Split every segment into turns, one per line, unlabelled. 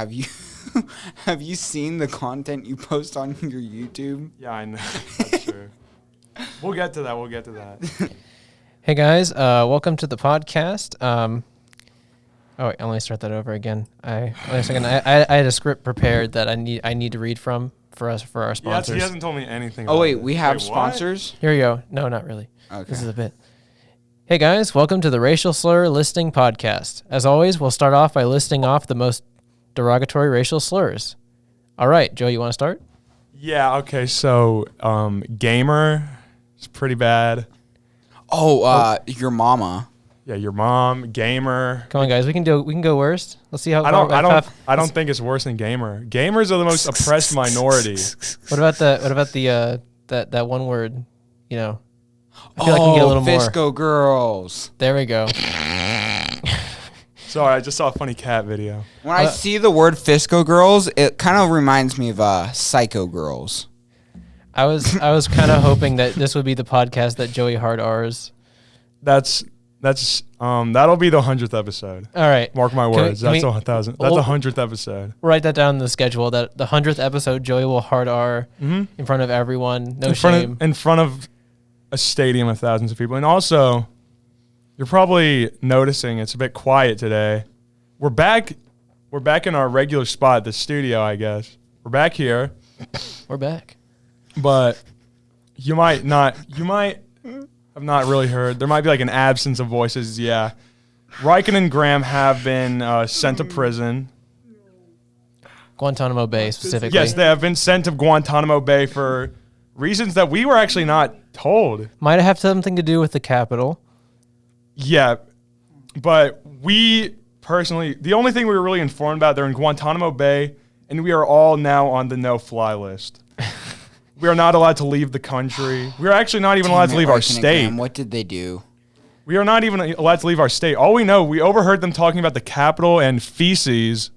have you have you seen the content you post on your YouTube?
Yeah, I know. That's true. We'll get to that.
Hey guys, welcome to the podcast. Wait, let me start that over again. Wait a second. I had a script prepared that I need to read from for our sponsors.
Yeah, he hasn't told me anything.
Oh
about
wait,
this.
we have
Wait,
sponsors?
Here we go. No, not really.
Okay.
This is a bit. Hey guys, welcome to the Racial Slur Listing Podcast. As always, we'll start off by listing off the most derogatory racial slurs. All right, Joe, you want to start?
Yeah. Okay. So, gamer is pretty bad.
Your mama.
Yeah, your mom, gamer.
Come on, guys, we can go worst. Let's see how.
I don't think it's worse than gamer. Gamers are the most oppressed minority.
What about that one word? You know, I feel like I can get a little more.
Fisco girls.
There we go.
Sorry, I just saw a funny cat video.
When I see the word Fisco girls, it kind of reminds me of Psycho girls.
I was kind of hoping that this would be the podcast that Joey hard R's.
That'll be the 100th episode.
All right,
Mark my words. That's 1,000. That's the 100th episode.
Write that down in the schedule. That the 100th episode, Joey will hard R in front of everyone. No shame.
In front of a stadium of thousands of people. And also, you're probably noticing it's a bit quiet today. We're back in our regular spot, the studio, I guess. We're back here.
We're back.
But you might have not really heard. There might be like an absence of voices, yeah. Riken and Graham have been sent to prison.
Guantanamo Bay, specifically.
Yes, they have been sent to Guantanamo Bay for reasons that we were actually not told.
Might have something to do with the Capitol.
Yeah, but we personally, the only thing we were really informed about, they're in Guantanamo Bay, and we are all now on the no-fly list. We are not allowed to leave the country. We are actually not even allowed to leave our state.
What did they do?
We are not even allowed to leave our state. All we know, we overheard them talking about the Capitol and feces.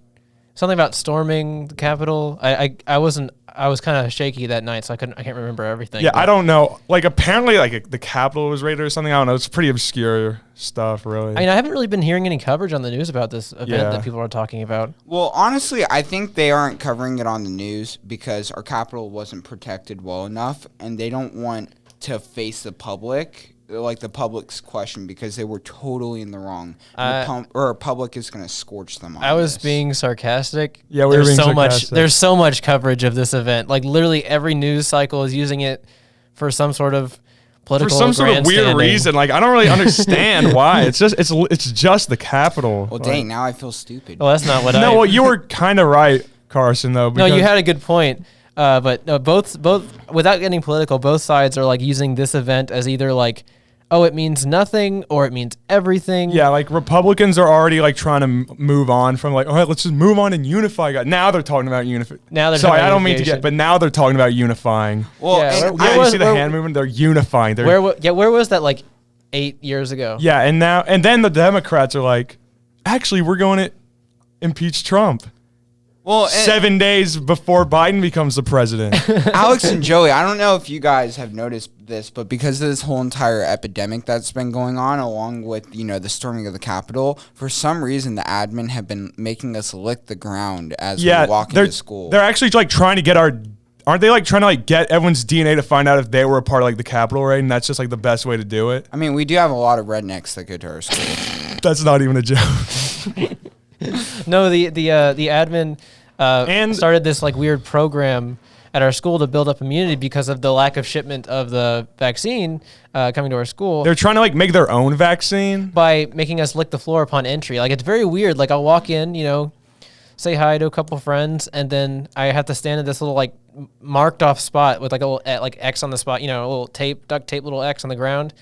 Something about storming the Capitol. I was kind of shaky that night, so I can't remember everything.
Yeah, I don't know. Like apparently, like the Capitol was raided or something. I don't know. It's pretty obscure stuff, really.
I mean, I haven't really been hearing any coverage on the news about this event that people are talking about.
Well, honestly, I think they aren't covering it on the news because our Capitol wasn't protected well enough, and they don't want to face the public. Like the public's question, because they were totally in the wrong. Our public is going to scorch them on
I was being sarcastic.
Yeah, we were being sarcastic.
There's so much coverage of this event. Like literally every news cycle is using it for some sort of political
for some sort of weird reason. Like I don't really understand why. It's just the Capitol.
Well, dang, now I feel stupid.
Well, that's not what
No, well, you were kind of right, Carson, though.
No, you had a good point. But no, both without getting political, both sides are like using this event as either like, oh, it means nothing or it means everything.
Yeah, like Republicans are already like trying to move on from like, all right, let's just move on and unify. Now they're talking about unifying.
Sorry,
I don't mean to but now they're talking about unifying.
Well,
yeah,
you see the hand movement? They're unifying.
Where was that like 8 years ago?
Yeah, and then the Democrats are like, actually, we're going to impeach Trump.
Well,
7 days before Biden becomes the president.
Alex and Joey, I don't know if you guys have noticed this, but because of this whole entire epidemic that's been going on, along with the storming of the Capitol, for some reason the admin have been making us lick the ground as we walk into school.
They're actually like trying to get aren't they like trying to like get everyone's DNA to find out if they were a part of like the Capitol raid, and that's just like the best way to do it?
I mean, we do have a lot of rednecks that go to our school.
That's not even a joke.
No, the admin started this like weird program at our school to build up immunity because of the lack of shipment of the vaccine coming to our school.
They're trying to like make their own vaccine
by making us lick the floor upon entry. Like it's very weird. Like I'll walk in, say hi to a couple friends, and then I have to stand at this little like marked off spot with like a little like X on the spot, a little duct tape little X on the ground.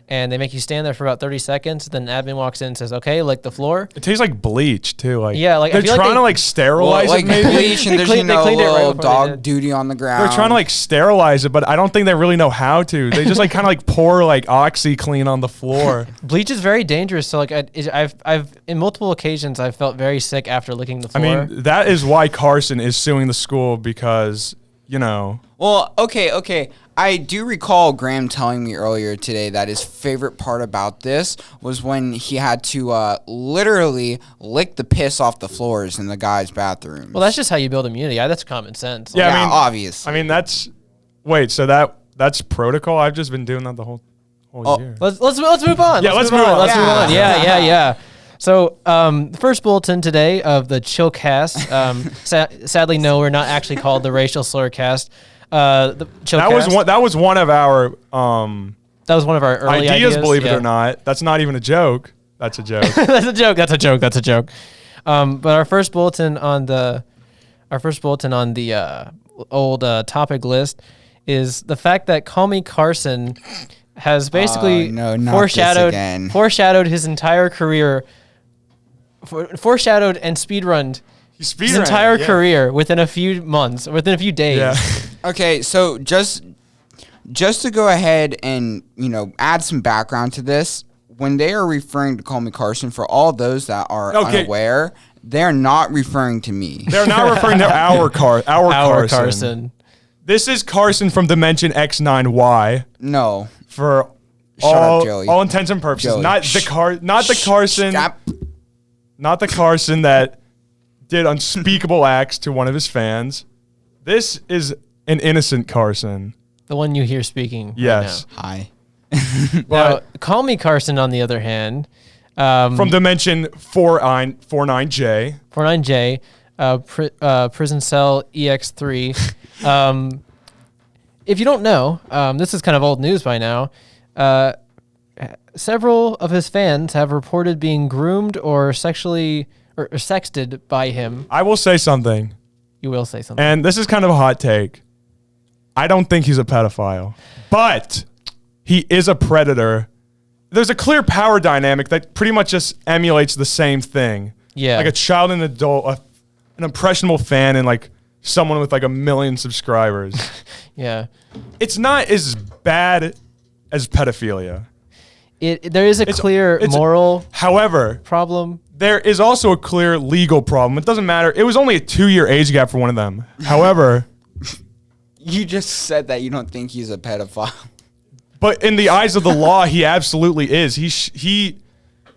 And they make you stand there for about 30 seconds. Then admin walks in and says, "Okay, lick the floor."
It tastes like bleach too. Like
yeah, like
they're trying to like sterilize it. Maybe
bleach and there's little dog duty on the ground.
They're trying to like sterilize it, but I don't think they really know how to. They just like kind of like pour like OxyClean on the floor.
Bleach is very dangerous. So like I've in multiple occasions I've felt very sick after licking the floor.
I mean that is why Carson is suing the school because.
Well, okay. I do recall Graham telling me earlier today that his favorite part about this was when he had to literally lick the piss off the floors in the guys' bathrooms.
Well, that's just how you build immunity. That's common sense.
Yeah,
Yeah,
I mean,
obviously.
I mean, so that's protocol. I've just been doing that the whole year.
Let's move on.
Yeah, let's move on.
Let's
Yeah.
move on. Yeah. So, the first bulletin today of the Chillcast. Sadly, no, we're not actually called the Racial Slur Cast. The Chillcast.
That was one of our
That was one of our early ideas.
believe it or not. That's not even a joke. That's a joke.
That's a joke. But our first bulletin on the old topic list is the fact that Callmecarson has basically
no, not this again.
foreshadowed his entire career, foreshadowed and speedrunned his entire career within a few months, within a few days.
Yeah.
Okay, so just to go ahead and, add some background to this, when they are referring to Callmecarson, for all those that are unaware, they're not referring to me.
They're not referring to our Carson.
Carson.
This is Carson from Dimension X9Y
No.
for
Shut up, Joey.
all intents and purposes.
Joey.
Not the Carson,
Stop.
not the Carson that did unspeakable acts to one of his fans. This is an innocent Carson.
The one you hear speaking.
Yes.
Hi.
Now, Callmecarson, on the other hand,
From Dimension 49J.
49J, Prison Cell EX3. If you don't know, this is kind of old news by now. Several of his fans have reported being groomed or sexually or sexted by him.
I will say something,
You will say something.
and this is kind of a hot take. I don't think he's a pedophile, but he is a predator. There's a clear power dynamic that pretty much just emulates the same thing.
Yeah.
Like a child and adult, an impressionable fan, and like someone with like 1 million subscribers.
Yeah.
It's not as bad as pedophilia.
There is a clear moral
However,
problem.
there is also a clear legal problem. It doesn't matter. It was only a 2-year age gap for one of them. However,
You just said that you don't think he's a pedophile.
but in the eyes of the law, he absolutely is. He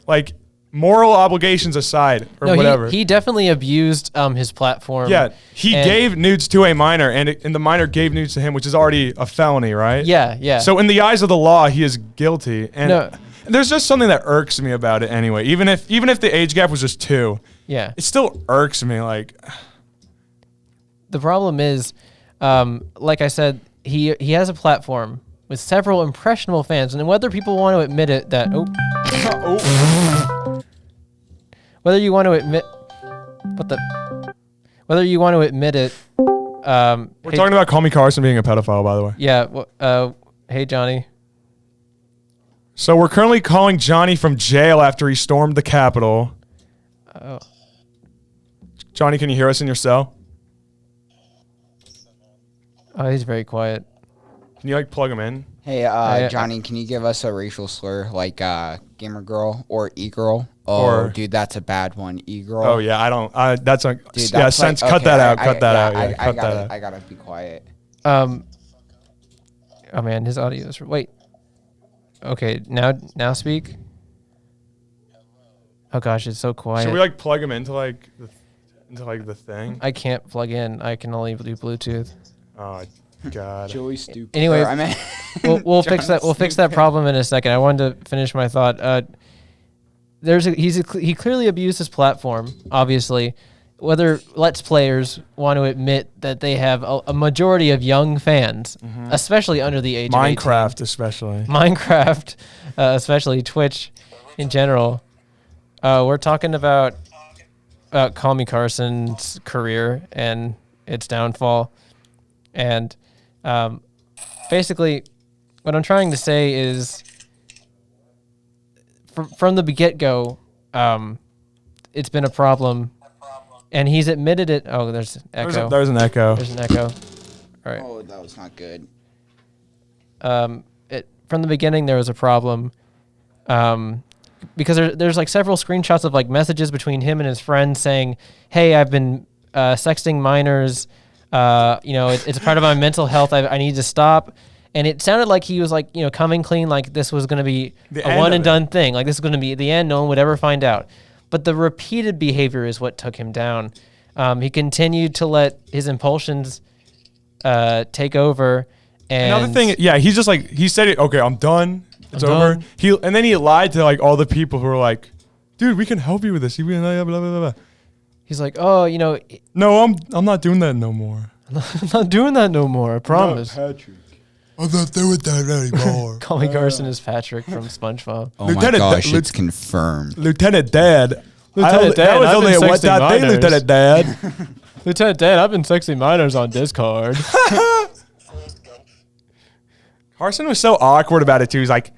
like moral obligations aside or
No,
whatever.
he definitely abused his platform.
Yeah, he
And-
gave nudes to a minor, and the minor gave nudes to him, which is already a felony, right?
Yeah.
So in the eyes of the law, he is guilty, and
No.
there's just something that irks me about it anyway. Even if the age gap was just 2,
Yeah.
it still irks me. Like,
The problem is, like I said, he has a platform with several impressionable fans, and whether people want to admit it, that whether you want to admit, whether you want to admit it,
we're talking about Callmecarson being a pedophile, by the way.
Yeah. Hey Johnny.
So we're currently calling Johnny from jail after he stormed the Capitol.
Oh.
Johnny, can you hear us in your cell?
Oh, he's very quiet.
Can you like plug him in?
Hey, Johnny, can you give us a racial slur like gamer girl or e-girl? Oh,
Or-
dude, that's a bad one. E-girl.
Oh yeah, I don't. That's a
Dude,
yeah.
that's
Sense.
like,
Cut
okay,
that out. Cut that
yeah,
out. Yeah, cut that out.
I gotta be quiet.
Oh man, his audio is. Wait. Okay, now speak. Oh gosh, it's so quiet.
Should we like plug him into like the thing?
I can't plug in. I can only do Bluetooth.
Oh God.
Joey stupid.
Anyway,
I mean,
We'll fix that. We'll fix that problem in a second. I wanted to finish my thought. He clearly abused his platform. Obviously, whether Let's Players want to admit that they have a majority of young fans, especially under the age of 18.
Minecraft, especially.
Minecraft, especially Twitch in general. We're talking about Callmecarson's career and its downfall. And basically, what I'm trying to say is, from the get-go, it's been a problem. And he's admitted it. Oh, there's an echo.
There's an echo.
There's an echo. All right.
oh, that was not good.
From the beginning there was a problem, because there's like several screenshots of like messages between him and his friends saying, "Hey, I've been sexting minors. It's a part of my mental health. I need to stop." And it sounded like he was like, coming clean, like this was going to be
The
a
end
one
of
and
it.
done thing. Like this is going to be the end. No one would ever find out. But the repeated behavior is what took him down. He continued to let his impulsions take over. And
Another thing, he's just like, he said it, okay, I'm done. It's
I'm
over.
done.
And then he lied to like all the people who were like, dude, we can help you with this. Blah, blah, blah, blah.
he's like, oh,
No, I'm not doing that no more.
I'm not doing that no more. I promise.
Patrick. I'm not doing that anymore.
Callmecarson is Patrick from SpongeBob.
Oh my
Lieutenant
gosh,
Da-
it's confirmed.
Lieutenant Dad.
Lieutenant Dad,
that was
I've
only
been
a what
sexting
that day,
minors.
Lieutenant Dad.
Lieutenant Dan, I've been sexy minors on Discord.
Carson was so awkward about it too. He's like,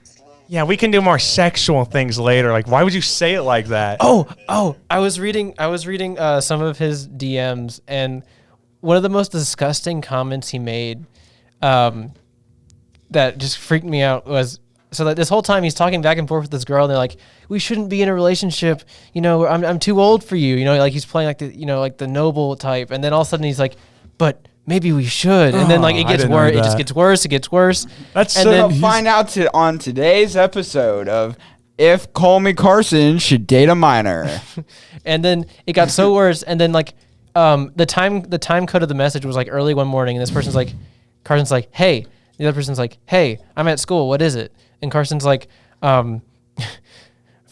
yeah, we can do more sexual things later. Like, why would you say it like that?
Oh, I was reading some of his DMs, and one of the most disgusting comments he made that just freaked me out was, so that this whole time he's talking back and forth with this girl, and they're like, we shouldn't be in a relationship, I'm too old for you, like he's playing like the like the noble type, and then all of a sudden he's like, but maybe we should, and then like it
I
gets
didn't know
worse, it
that.
just gets worse, it gets worse.
That's
and
so-
then
We'll find out on today's episode of if Callmecarson should date a minor.
And then it got so worse. And then like the time code of the message was like early one morning, and this person's like, Carson's like, hey. The other person's like, hey, I'm at school. What is it? And Carson's like, fun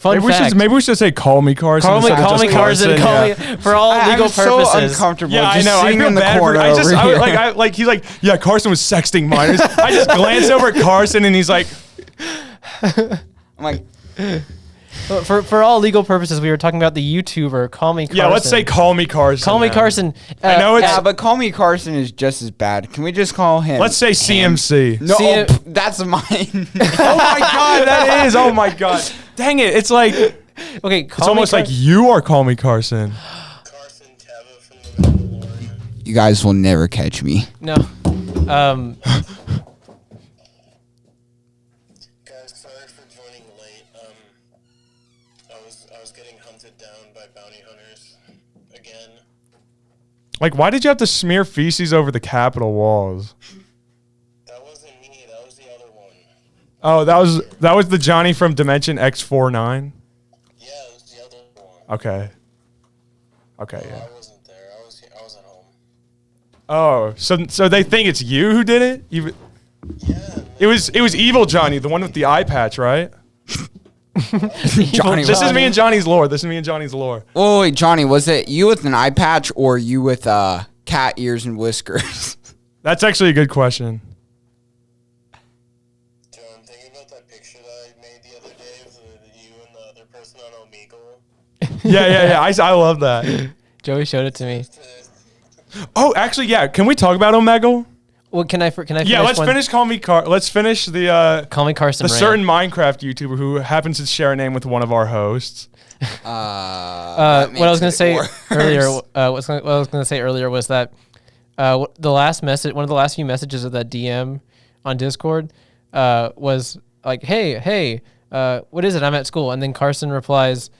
fact.
Maybe we should say call me Carson.
Call me
instead of just
Carson.
yeah.
Call me for all legal
I'm so
purposes.
uncomfortable.
Yeah, I
just
know. I
sitting
feel
in the
bad for.
corner
I just,
over
I,
here.
like, he's like, yeah, Carson was sexting minors. I just glance over at Carson and he's like,
I'm like,
For all legal purposes, we were talking about the YouTuber Call Me Carson.
yeah, let's say call me Carson.
Call Me
then.
Carson.
I know it's-
yeah, but Callmecarson is just as bad. Can we just call him?
Let's say CMC.
No,
See-
that's mine.
Oh my God, that is. Oh my God. Dang it. It's like, it's
Okay,
almost like you are Call Me Carson.
Carson Tava from the Mandalorian.
You guys will never catch me.
No.
Guys, sorry for joining late. I was getting hunted down by bounty hunters again.
Like, why did you have to smear feces over the Capitol walls?
That wasn't me. That was the other one.
Oh, that was the Johnny from Dimension X49.
Yeah, it was the other one.
Okay. Okay, yeah.
I wasn't there. I was at home.
Oh, so they think it's you who did it?
Yeah.
It was Evil Johnny, the one with the eye patch, right?
Johnny.
This is me and Johnny's lore. This is me and Johnny's lore.
Oh, wait, Johnny, was it you with an eye patch or you with cat ears and whiskers?
That's actually a good question.
Joe, I'm thinking about that picture that I made the other day of you and the other person on Omegle.
Yeah. I love that.
Joey showed it to me.
Oh, actually, yeah. Can we talk about Omegle?
Well, can I finish?
Yeah, let's finish. Let's finish the
Call Me Carson.
the
rant.
certain Minecraft YouTuber who happens to share a name with one of our hosts.
What I was going to say earlier, what I was going to say earlier was that one of the last few messages of that DM on Discord was like, "Hey, what is it? I'm at school." And then Carson replies,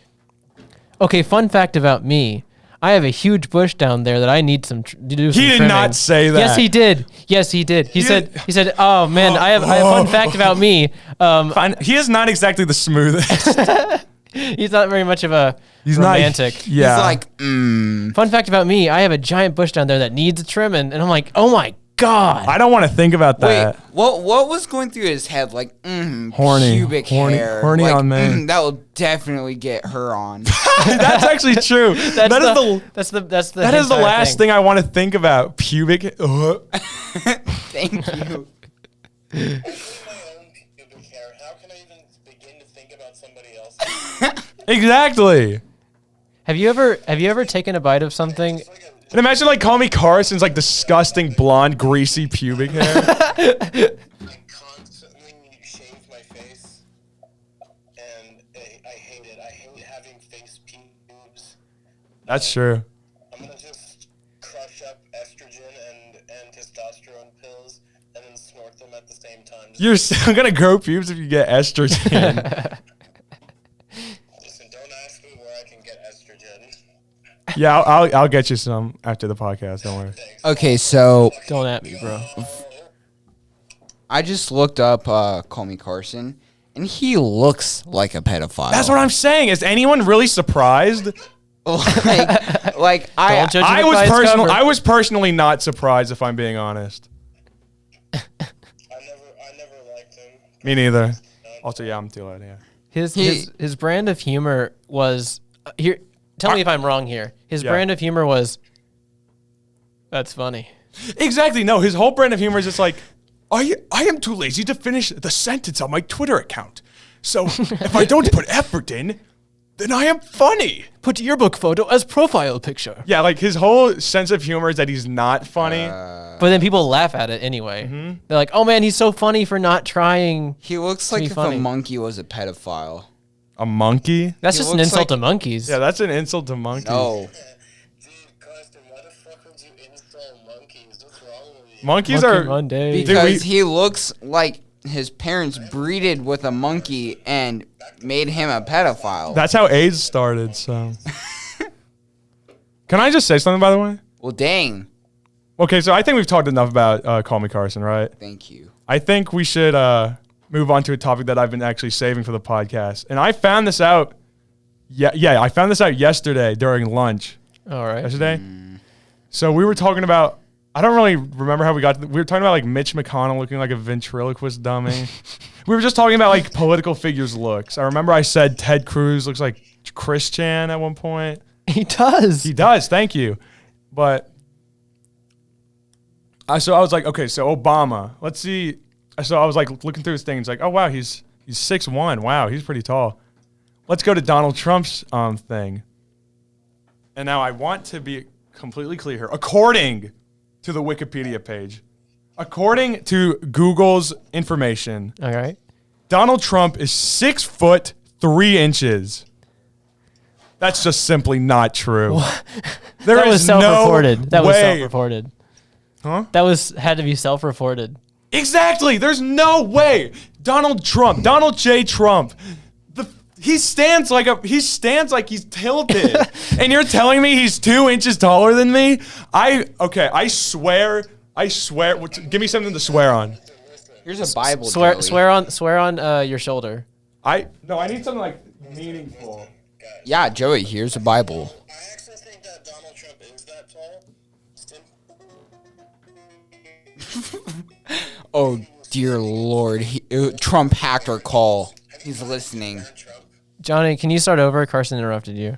"Okay, fun fact about me. I have a huge bush down there that I need to do some
He did
trimming."
not say that.
Yes, he did. He said, "Oh man, I have a fun fact about me.
Fine. He is not exactly the smoothest.
He's not very much of a
He's
romantic.
Not, yeah.
He's like,
Fun fact about me, I have a giant bush down there that needs trimming." And I'm like, oh my God.
I don't want to think about
wait,
that.
what was going through his head? Like,
Horny.
pubic
Horny-
hair.
horny
like,
on men.
That will definitely get her on.
That's actually true. That is the last thing I want to think about. Pubic.
Thank you.
I do my own pubic hair. How can I even begin to think about somebody else?
Exactly.
Have you ever taken a bite of something?
It's like
And imagine like Call Me Carson's like disgusting blonde greasy pubic hair.
I constantly shave my face, and I hate it. I hate having face pubes.
That's true.
I'm gonna just crush up estrogen and testosterone pills, and then snort them at the same time. Just
You're still gonna grow pubes if you get estrogen.
listen, don't ask me where I can get estrogen.
Yeah, I'll get you some after the podcast. Don't worry.
Thanks.
Okay, so
Don't at me, bro.
I just looked up Callmecarson, and he looks like a pedophile.
That's what I'm saying. Is anyone really surprised?
like I,
Don't judge a book by its cover.
I was personally not surprised, if I'm being honest.
I never liked him.
Me neither. Also, yeah, I'm too loud. Yeah.
His brand of humor was here. Tell me if I'm wrong here. His brand of humor was, that's funny.
Exactly. No, his whole brand of humor is just like, I am too lazy to finish the sentence on my Twitter account. So if I don't put effort in, then I am funny.
Put yearbook photo as profile picture.
Yeah, like his whole sense of humor is that he's not funny.
But then people laugh at it anyway. They're like, oh man, he's so funny for not trying.
he looks
to
like
be
if
funny.
a monkey was a pedophile.
A monkey?
That's
He
just an
looks
insult
like-
to monkeys.
Yeah, that's an insult to monkeys.
No,
Dude, Carson, why the fuck would you insult monkeys? What's wrong with you?
Monkeys
Monkey
are...
Monday.
because he looks like his parents breeded with a monkey and made him a pedophile.
That's how AIDS started, so... Can I just say something, by the way?
Well, dang.
Okay, so I think we've talked enough about Call Me Carson, right?
Thank you.
I think we should move on to a topic that I've been actually saving for the podcast. And I found this out... Yeah, I found this out yesterday during lunch.
All right.
Yesterday. So we were talking about, I don't really remember how we got to, we were talking about like Mitch McConnell looking like a ventriloquist dummy. We were just talking about like political figures' looks. I remember I said Ted Cruz looks like Chris Chan at one point.
He does.
He does, thank you. But so I was like, okay, so Obama, let's see. So I was like looking through his thing. It's like, oh wow, he's 6'1". Wow, he's pretty tall. Let's go to Donald Trump's thing. And now I want to be completely clear here. According to the Wikipedia page, according to Google's information,
All right.
Donald Trump is 6'3". That's just simply not true. There
That was
is no
self-reported. That was
way.
self-reported.
Huh?
That had to be self-reported.
Exactly. There's no way. Donald J. Trump. He stands like he's tilted. And you're telling me he's 2 inches taller than me? I swear. Give me something to swear on.
Here's a Bible.
Swear
Joey.
on your shoulder.
I need something like meaningful.
Yeah, Joey, here's a Bible.
I actually think that Donald Trump is that tall.
Oh, dear Lord. Trump hacked our call. He's listening.
Trump.
Johnny, can you start over? Carson interrupted you.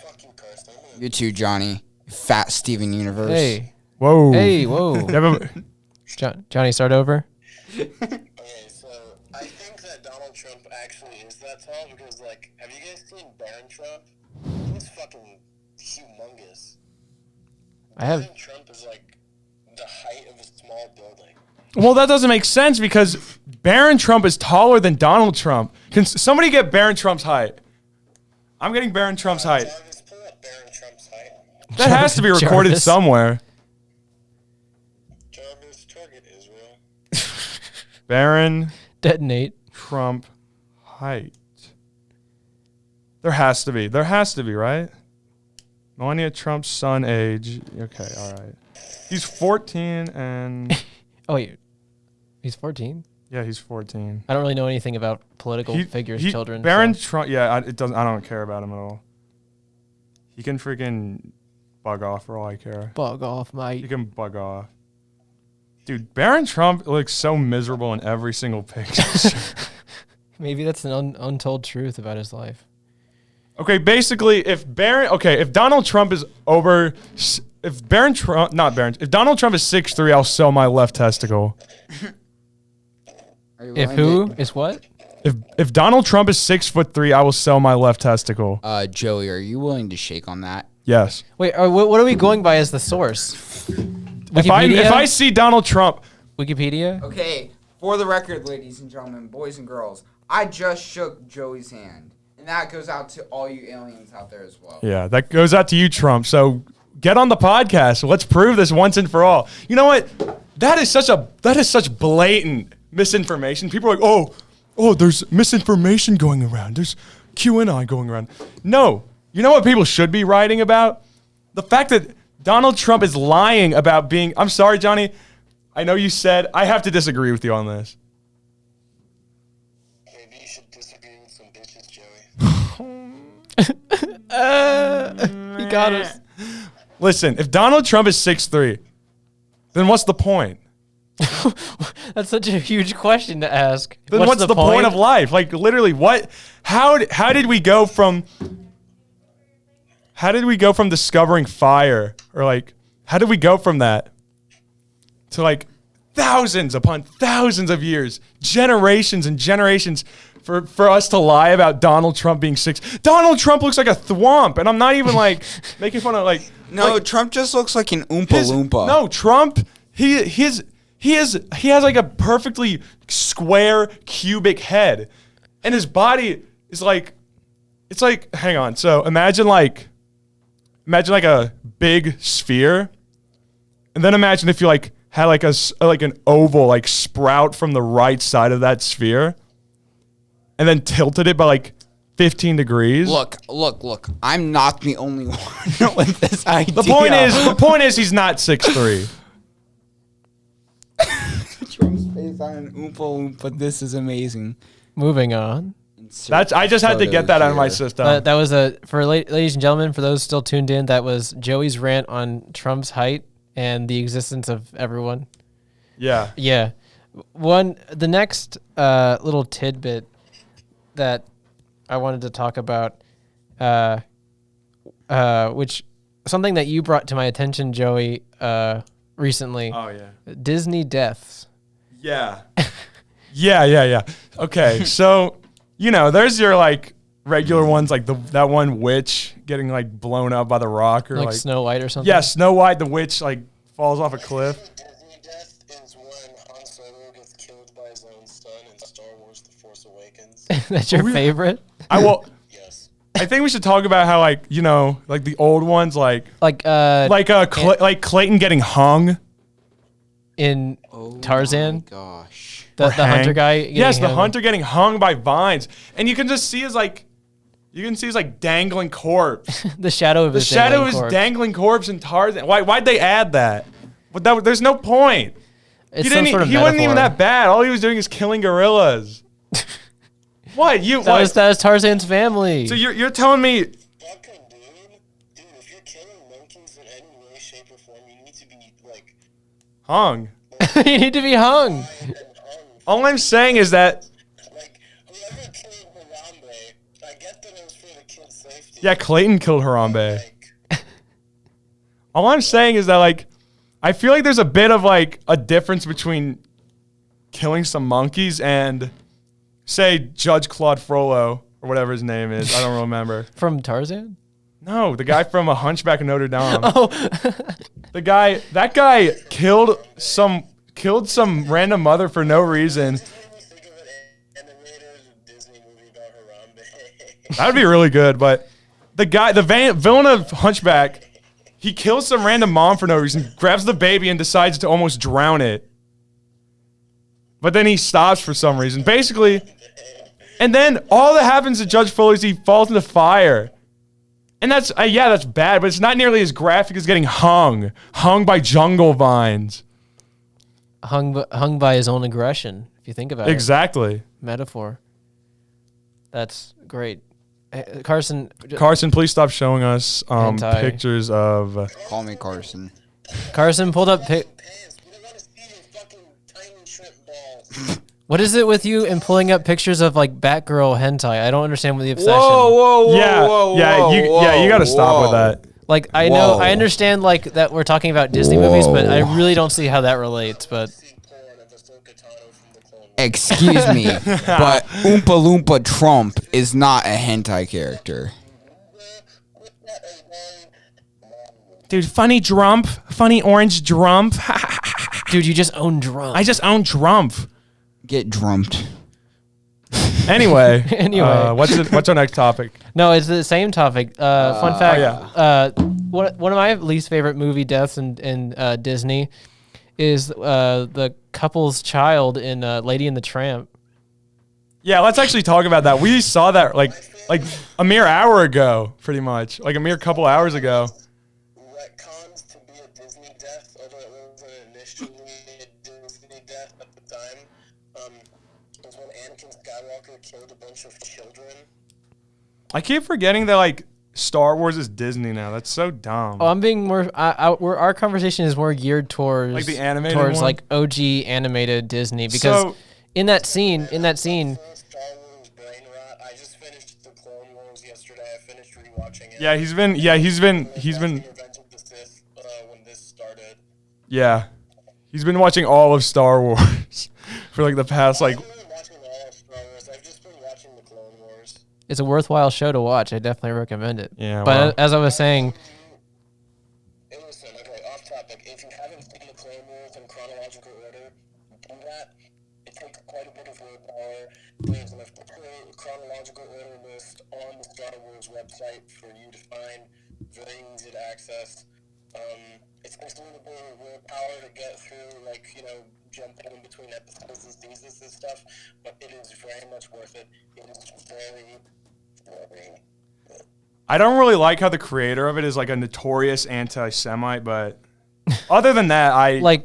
Fucking Carson.
You too, Johnny. Fat Steven Universe.
Hey.
Whoa.
Hey, whoa.
You have a-
Johnny, start over.
Okay, so I think that Donald Trump actually is that tall because, like, have you guys seen Barron Trump? He's fucking humongous.
I have.
Barron Trump is like the height of a small building.
Well, that doesn't make sense because Barron Trump is taller than Donald Trump. Can somebody get Barron Trump's height? I'm getting Barron Trump's height.
Jarvis, pull up Barron Trump's height.
That has to be recorded
Jarvis.
somewhere.
Jarvis, target Israel.
Barron
Detonate.
Trump height. There has to be, right? Melania Trump's son age. Okay, all right. He's 14 and
Oh, wait. He's 14?
yeah, he's 14.
I don't really know anything about political figures, children.
Barron
so-
Trump. Yeah, it doesn't. I don't care about him at all. He can freaking bug off for all I care.
Bug off,
He
mate.
can bug off. Dude, Barron Trump looks so miserable in every single picture.
Maybe that's an untold truth about his life.
Okay, basically, if Donald Trump is if Donald Trump is 6'3", I'll sell my left testicle.
Are you
If
willing
who is what?
If Donald Trump is 6'3", I will sell my left testicle.
Joey, are you willing to shake on that?
Yes.
Wait, what are we going by as the source?
If I see Donald Trump,
Wikipedia?
Okay, for the record, ladies and gentlemen, boys and girls, I just shook Joey's hand. And that goes out to all you aliens out there as well.
yeah, that goes out to you, Trump. So get on the podcast. Let's prove this once and for all. You know what? That is such blatant misinformation. People are like, oh, there's misinformation going around. There's QAnon going around. No. You know what people should be writing about? The fact that Donald Trump is lying about being, I'm sorry, Johnny, I know you said I have to disagree with you on this.
Maybe you should disagree with some bitches, Joey.
He got us.
Listen, if Donald Trump is 6'3", then what's the point?
That's such a huge question to ask.
Then what's the point of life? Like literally, what? How did we go from? How did we go from discovering fire, or like, how did we go from that to like thousands upon thousands of years, generations and generations, for us to lie about Donald Trump being 6? Donald Trump looks like a thwomp, and I'm not even like making fun of like.
No,
like,
Trump just looks like an Oompa Loompa.
No, Trump. He has like a perfectly square cubic head, and his body is like, it's like, hang on. So imagine like a big sphere, and then imagine if you like had like an oval like sprout from the right side of that sphere, and then tilted it by like 15 degrees.
Look. I'm not the only one with this idea.
The point is he's not 6'3".
Trump's face on an Oompa Loompa. This is amazing.
Moving on.
I just had to get that out of my system.
That was ladies and gentlemen, for those still tuned in, that was Joey's rant on Trump's height and the existence of everyone.
Yeah.
Yeah. The next little tidbit that I wanted to talk about, which something that you brought to my attention, Joey, recently.
Oh yeah.
Disney deaths.
Yeah. Yeah. Okay, so there's your like regular ones, like that one witch getting like blown up by the rock, or
Like Snow White or something.
Yeah, Snow White, the witch like falls off a cliff.
Disney death is when Han Solo gets killed by his own son in Star Wars: The Force Awakens.
That's your favorite?
Yes.
I think we should talk about how like like the old ones like Clayton getting hung.
In Tarzan.
Oh my gosh.
The hunter guy.
Yes, the hunter getting hung by vines, and you can just see his dangling corpse.
The shadow of his
dangling corpse in Tarzan. Why'd they add that? But there's no point.
It's
he wasn't even that bad. All he was doing is killing gorillas. What
that was Tarzan's family.
So you're telling me?
Fucking dude, if you're killing monkeys in any way, shape, or form, you need to be like
Hung.
You need to be hung.
All I'm saying is that.
Like whoever killed Harambe, I get that it was for the kid's safety.
Yeah, Clayton killed Harambe.
Like,
All I'm saying is that like, I feel like there's a bit of like a difference between killing some monkeys and, say, Judge Claude Frollo or whatever his name is. I don't remember.
From Tarzan?
No, the guy from A Hunchback of Notre Dame.
Oh.
That guy killed some random mother for no reason.
made me think of an animated Disney movie about Harambe.
That would be really good, but the villain of Hunchback, he kills some random mom for no reason, grabs the baby and decides to almost drown it. But then he stops for some reason. Basically, and then all that happens to Judge Fuller is he falls into fire. And that's bad, but it's not nearly as graphic as getting hung by jungle vines.
Hung by his own aggression, if you think about it.
Exactly.
Metaphor. That's great. Carson,
please stop showing us pictures of.
Callmecarson.
Carson pulled up.
Pants. We don't want to see your fucking tiny shrimp balls.
What is it with you and pulling up pictures of like Batgirl hentai? I don't understand what the obsession.
Whoa!
You got to stop with that.
Like I understand like that we're talking about Disney movies, but I really don't see how that relates. But
Excuse me, but Oompa Loompa Trump is not a hentai character.
Dude, funny orange drump.
dude, you just own drum.
I just own drump.
Get drumped.
Anyway,
Anyway.
What's our next topic?
No, it's the same topic. Fun fact.
yeah.
One of my least favorite movie deaths in Disney is the couple's child in Lady and the Tramp.
Yeah, let's actually talk about that. We saw that like a mere hour ago, pretty much. Like a mere couple hours ago.
Retcons to be a Disney death, although it wasn't initially a was when Anakin Skywalker killed a bunch of children.
I keep forgetting that like Star Wars is Disney now. That's so dumb.
Oh, I'm being more. Our conversation is more geared towards
Like the animated
towards
one?
like OG animated Disney because
So-
in that scene,
Star Wars brain rot. I just finished the Clone Wars yesterday. I finished rewatching it.
Yeah, he's been
Revenge of the Sith when this started.
he's been watching all of Star Wars for like the past
I
like
haven't been watching all of Star Wars. I've just been watching the Clone Wars.
it's a worthwhile show to watch. I definitely recommend it.
Yeah,
But
well.
as I was saying,
Hey, listen, okay, off topic. If you haven't seen the Clone Wars in chronological order, do that. It takes quite a bit of willpower. There's an official chronological order list on the Star Wars website for you to find. Very easy to access. It's just a little bit of willpower to get through, like, jumping in between episodes and seasons and stuff, but it is very much worth it. It is very, very good.
I don't really like how the creator of it is like a notorious anti-Semite, but other than that,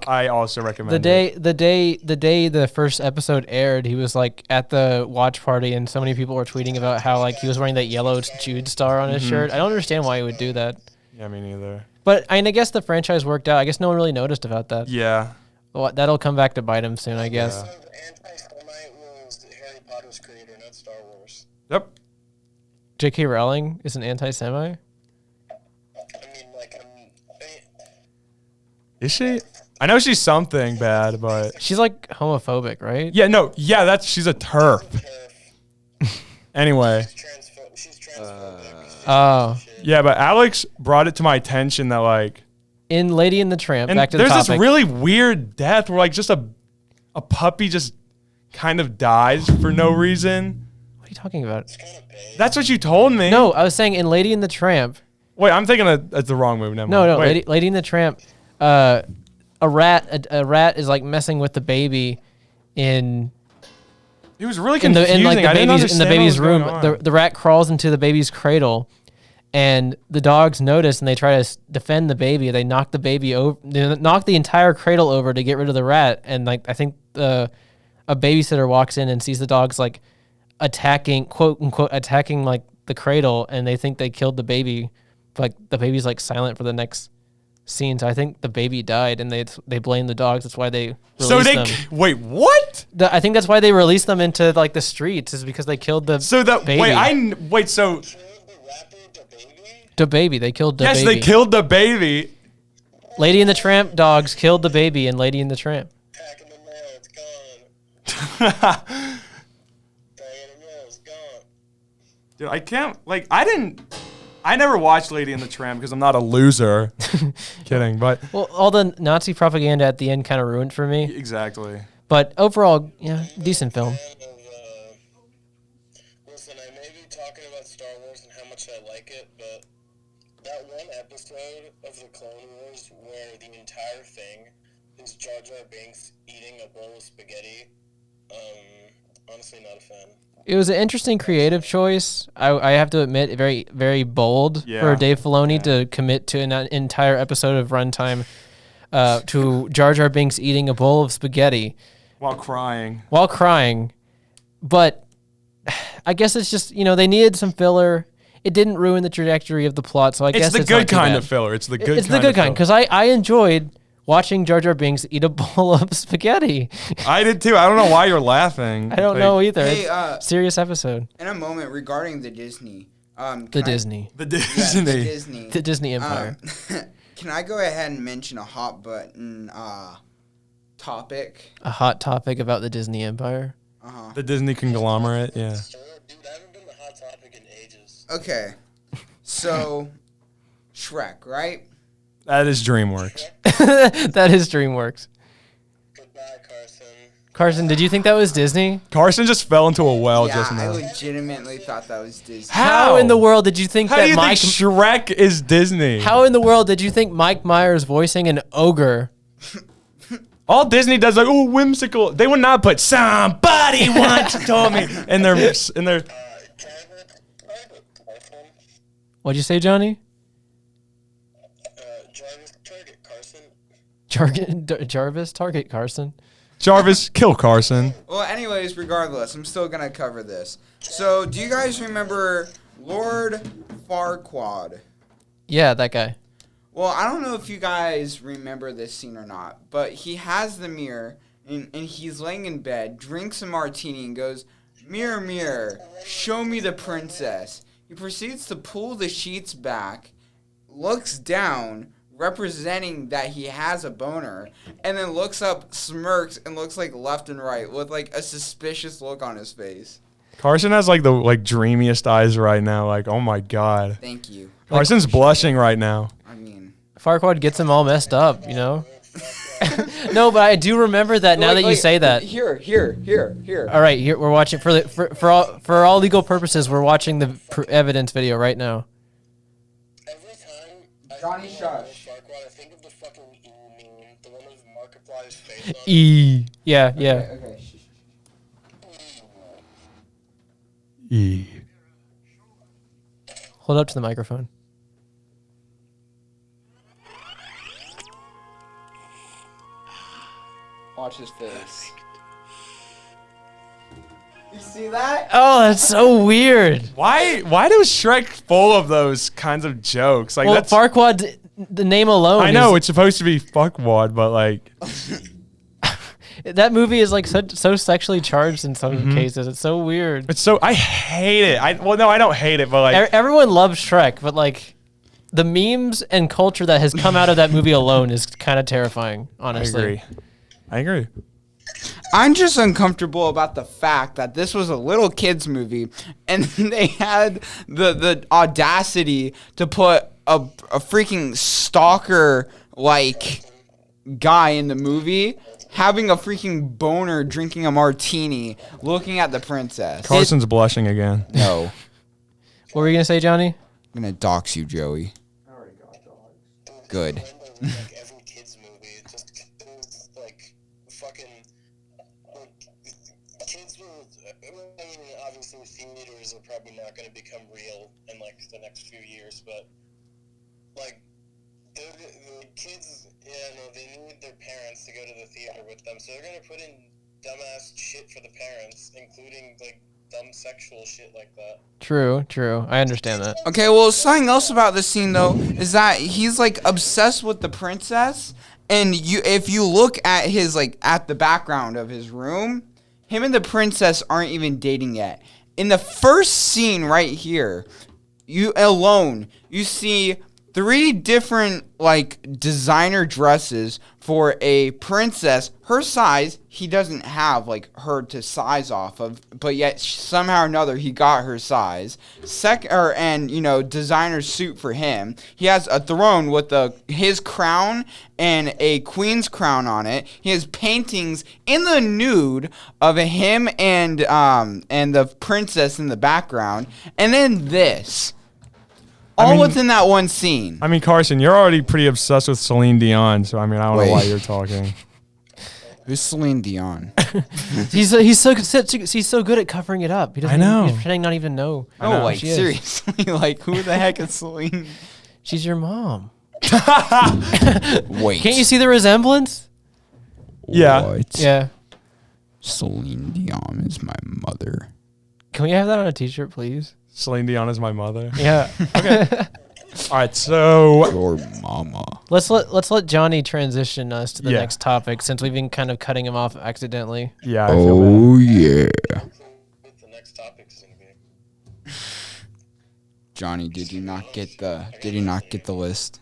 I also recommend it.
the day the first episode aired, he was like at the watch party, and so many people were tweeting about how like he was wearing that yellow Jude star on his shirt. I don't understand why he would do that.
Yeah, me neither.
But I guess the franchise worked out. I guess no one really noticed about that.
Yeah.
Well, that'll come back to bite him soon, I guess.
So the anti-Semite was Harry Potter's creator, not Star Wars.
Yep.
J.K. Rowling is an anti-Semite.
I mean, like,
Is she? I know she's something bad, but
She's like homophobic, right?
she's a turf. Anyway.
she's transphobic.
Oh.
Yeah, but Alex brought it to my attention that like
In Lady and the Tramp,
and
back to the
there's
topic.
this really weird death where like just a puppy just kind of dies for no reason.
What are you talking about?
It's kind of big.
That's what you told me.
No, I was saying in Lady and the Tramp.
Wait, I'm thinking that's the wrong move. Never
No,
mind.
no,
Wait.
Lady and the Tramp. A rat is like messing with the baby in
It was really
in
confusing.
the in like
I
the
didn't
baby's in the
understand what
baby's
was
room.
going on.
The rat crawls into the baby's cradle, and the dogs notice and they try to defend the baby. They knock the baby over. They knock the entire cradle over to get rid of the rat. And like I think a babysitter walks in and sees the dogs like attacking, quote unquote, attacking like the cradle, and they think they killed the baby. But, like the baby's like silent for the next scene. So I think the baby died, and they blame the dogs. That's why they released them.
Wait, what?
I think that's why they released them into like the streets, is because they killed the
So the
baby.
so
Killed the rapper, the baby?
The baby. They killed the
yes,
baby.
they killed the baby.
Lady and the Tramp dogs killed the baby in Lady and the Tramp.
Pack in the mail, it's gone. Pack in the mail, it's gone.
Dude, I can't I never watched Lady and the Tramp because I'm not a loser. Kidding, but
Well, all the Nazi propaganda at the end kind of ruined for me.
exactly.
But overall, yeah, decent film.
Listen, I may be talking about Star Wars and how much I like it, but that one episode of the Clone Wars where the entire thing is Jar Jar Binks eating a bowl of spaghetti, honestly not a fan.
It was an interesting creative choice. I have to admit, very, very bold
Yeah.
for Dave Filoni to commit to an entire episode of runtime to Jar Jar Binks eating a bowl of spaghetti
While crying.
while crying. But I guess it's just, they needed some filler. It didn't ruin the trajectory of the plot, so I guess
It's the
it's
good
not too
kind
bad.
of filler. It's the good
It's
kind
the good
of
kind,
filler.
because I enjoyed watching Jar Jar Binks eat a bowl of spaghetti.
I did too. I don't know why you're laughing.
I don't know either.
Hey,
It's a serious episode.
In a moment, regarding the Disney,
The Disney.
The
the
Disney.
Disney,
The Disney Empire.
Can I go ahead and mention a hot button topic?
A hot topic about the Disney Empire.
The Disney conglomerate, yeah.
Sure, dude, I haven't been to Hot Topic in ages.
Okay, so Shrek, right?
That is DreamWorks.
That is DreamWorks.
Goodbye, Carson.
Carson, did you think that was Disney?
Carson just fell into a well
Yeah,
just
I
now.
legitimately thought that was Disney.
How?
In the world did you think
How
that
do you
Mike?
think Shrek is Disney?
How in the world did you think Mike Myers voicing an ogre?
All Disney does like, oh, whimsical. They would not put somebody once told me in their
Jarvis, Carson.
What'd you say, Johnny?
Jarvis, Target, Carson.
Jarvis Target Carson.
Jarvis, kill Carson.
Well, anyways, regardless, I'm still gonna cover this. So, do you guys remember Lord Farquad?
Yeah, that guy.
Well, I don't know if you guys remember this scene or not, but he has the mirror, and he's laying in bed, drinks a martini, and goes, "Mirror, mirror, show me the princess." He proceeds to pull the sheets back, looks down, representing that he has a boner, and then looks up, smirks, and looks like left and right with like a suspicious look on his face.
Carson has like the dreamiest eyes right now. Like, oh my god.
Thank you.
Carson's blushing right now.
I mean,
Farquad gets him all messed up, you know? No, but I do remember that now that you say that.
Here.
All right, here we're watching for all legal purposes. We're watching the evidence video right now.
Every time
Johnny Shush.
Farquad, I think of the fucking meme, the one with Markiplier's face on it.
E. Yeah.
Okay.
E.
Hold up to the microphone.
Watch his face. You see that?
Oh, that's so weird.
Why was Shrek full of those kinds of jokes? Like,
Well,
that's
Farquad, the name alone.
I know
is,
it's supposed to be fuckwad, but like,
that movie is like so sexually charged in some cases. It's so weird.
it's so I hate it. I don't hate it, but like,
Everyone loves Shrek, but like the memes and culture that has come out of that movie alone is kind of terrifying. Honestly,
I agree.
I'm just uncomfortable about the fact that this was a little kids movie, and they had the audacity to put a freaking stalker like guy in the movie having a freaking boner, drinking a martini, looking at the princess.
Carson's blushing again.
No,
What were you gonna say, Johnny?
I'm gonna dox you, Joey. Good.
Like every kids movie, it just there's like fucking like kids will. I mean, obviously theaters are probably not going to become real in like the next few years, but like the kids, they need their parents to go to the theater with them, so they're going to put in dumbass shit for the parents, including like dumb sexual shit like that.
True. I understand that.
Okay, well, something else about this scene though is that he's like obsessed with the princess, and if you look at his like at the background of his room, him and the princess aren't even dating yet. In the first scene right here, you see 3 different like designer dresses for a princess her size. He doesn't have like her to size off of, but yet somehow or another he got her size. Designer suit for him. He has a throne with his crown and a queen's crown on it. He has paintings in the nude of him and the princess in the background, and then this. All within that one scene.
I mean, Carson, you're already pretty obsessed with Celine Dion, so I mean, I don't know why you're talking.
Who's Celine Dion?
He's so good at covering it up. He doesn't.
I know.
He's pretending not even know.
No,
who
like
she is.
seriously, like who the heck is Celine?
She's your mom.
Wait,
Can't you see the resemblance?
Yeah.
What?
Yeah.
Celine Dion is my mother.
Can we have that on a T-shirt, please?
Celine Dion is my mother.
Yeah.
All right, so
Your mama.
Let's let Johnny transition us to the
Yeah.
next topic, since we've been kind of cutting him off accidentally.
yeah, I feel bad.
Oh yeah.
What the next topic's gonna be?
Johnny, did you not get the list?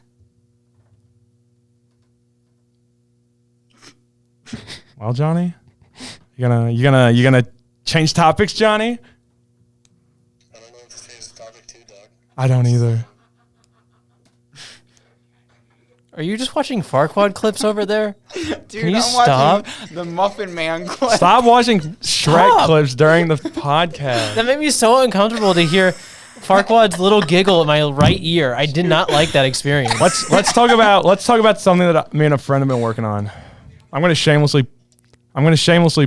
Well, Johnny, you gonna change topics, Johnny?
I don't know what to say this topic too, dog.
I don't either.
Are you just watching Farquad clips over there?
Dude,
Can you
I'm
stop?
watching the Muffin Man clip.
Stop watching Shrek
Stop.
clips during the podcast.
That made me so uncomfortable to hear Farquad's little giggle in my right ear. I did not like that experience.
Let's talk about something that me and a friend have been working on. I'm gonna shamelessly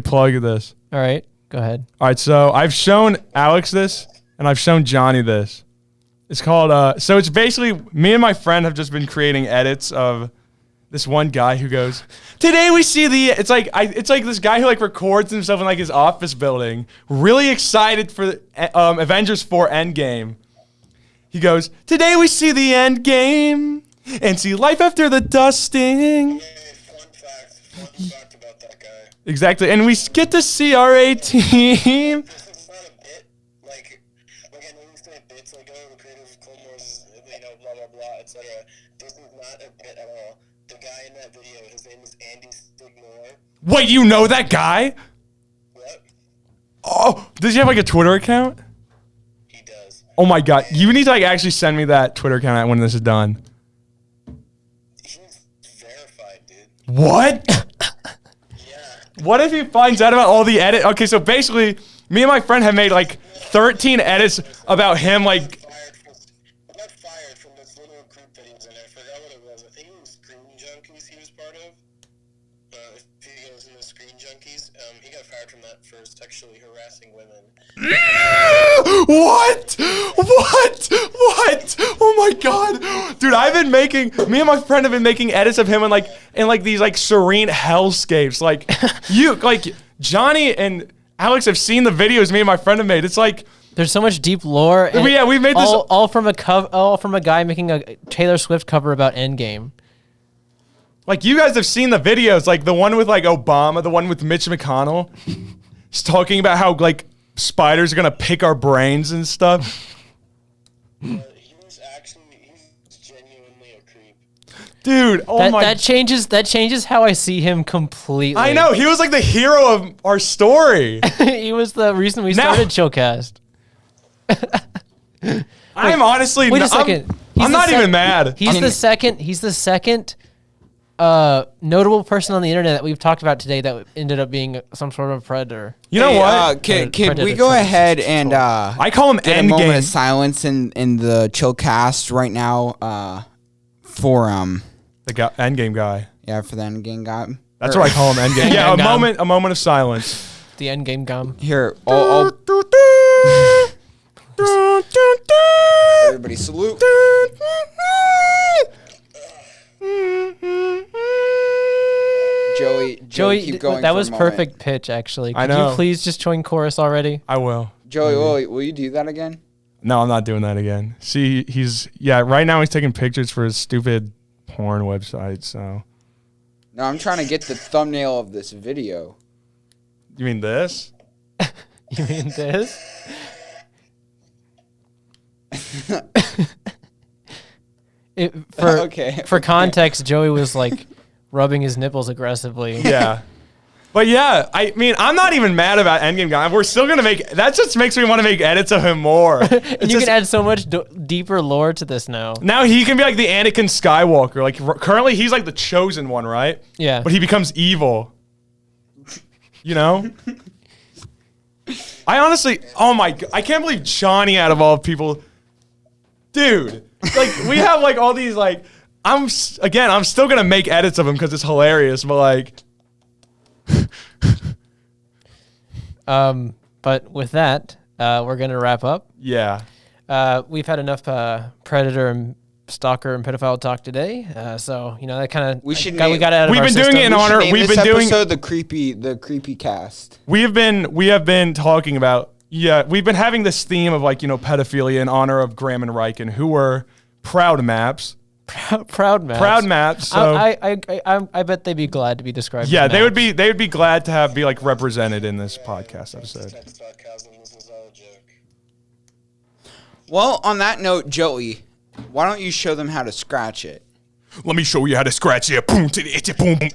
plug this.
All right, go ahead.
All right, so I've shown Alex this, and I've shown Johnny this. It's called, so it's basically, me and my friend have just been creating edits of, this one guy who goes, today we see it's like this guy who like records himself in like his office building, really excited for Avengers 4 Endgame. He goes, today we see the end game and see life after the dusting.
Fun fact about that guy.
Exactly, and we get to see our A team.
This is not a bit, like I know we say bits, like, oh, the creator of Clone Wars, blah, blah, blah, etc. This is not a bit at all. The guy in that video, his name is Andy Stignor.
Wait, you know that guy?
What?
Oh, does he have like a Twitter account?
He does.
Oh my god, you need to like actually send me that Twitter account when this is done.
He's verified, dude.
What?
Yeah.
What if he finds out about all the edit? Okay, so basically, me and my friend have made like 13 edits about him, like.
I got fired from this little group that he was in. I forgot what it was. I think it was Screen Junkies he was part of. If he goes in the Screen Junkies, he got fired from that for sexually harassing women.
What? Oh my god, dude! Me and my friend have been making edits of him in these like serene hellscapes. Like Johnny and Alex have seen the videos me and my friend have made. It's like
There's so much deep lore. And
yeah, we've made this
all from a guy making a Taylor Swift cover about Endgame.
Like, you guys have seen the videos, like the one with like Obama, the one with Mitch McConnell. He's talking about how like spiders are gonna pick our brains and stuff.
He's genuinely a creep.
Dude,
That changes how I see him completely.
I know, he was like the hero of our story.
He was the reason we started Chillcast.
I'm honestly
Wait a second.
I'm not even mad.
He's the second notable person on the internet that we've talked about today that ended up being some sort of predator.
You know what?
Can we go ahead and
I call him
get a moment of
Endgame.
silence in the Chillcast right now for
The Endgame guy.
yeah, for the Endgame guy.
That's what I call him, Endgame. Yeah,
Endgame.
a moment of silence.
The Endgame gum.
Here, everybody salute. Joey, keep going.
That
for a
was
moment.
perfect pitch, actually.
I
Could
know.
you please just join chorus already?
I will.
Joey, will you do that again?
No, I'm not doing that again. See, right now he's taking pictures for his stupid porn website, so.
No, I'm trying to get the thumbnail of this video.
You mean this?
You mean this? For context, Joey was like rubbing his nipples aggressively.
Yeah. But yeah, I mean, I'm not even mad about Endgame guy. We're still gonna that just makes me want to make edits of him more.
And you can add so much deeper lore to this now.
Now he can be like the Anakin Skywalker. Like currently he's like the chosen one, right?
Yeah.
But he becomes evil. You know? I honestly, oh my god, I can't believe Johnny out of all people. Dude, like we have like all these like, I'm still gonna make edits of him because it's hilarious, but like.
But with that, we're gonna wrap up.
Yeah.
We've had enough predator and stalker and pedophile talk today. So that kind of
We should
we got it out of
We've
our
been doing
system.
it in honor. We've been doing
the creepy cast.
We have been talking about we've been having this theme of like pedophilia in honor of Graham and Riken, who were proud maps.
Proud maps.
Proud maps. So
I bet they'd be glad to be described.
yeah,
as
they would
maps.
be glad to be like represented in this podcast episode.
That's sarcasm. This is all a joke.
Well, on that note, Joey, why don't you show them how to scratch it?
Let me show you how to scratch it. Boom, boom.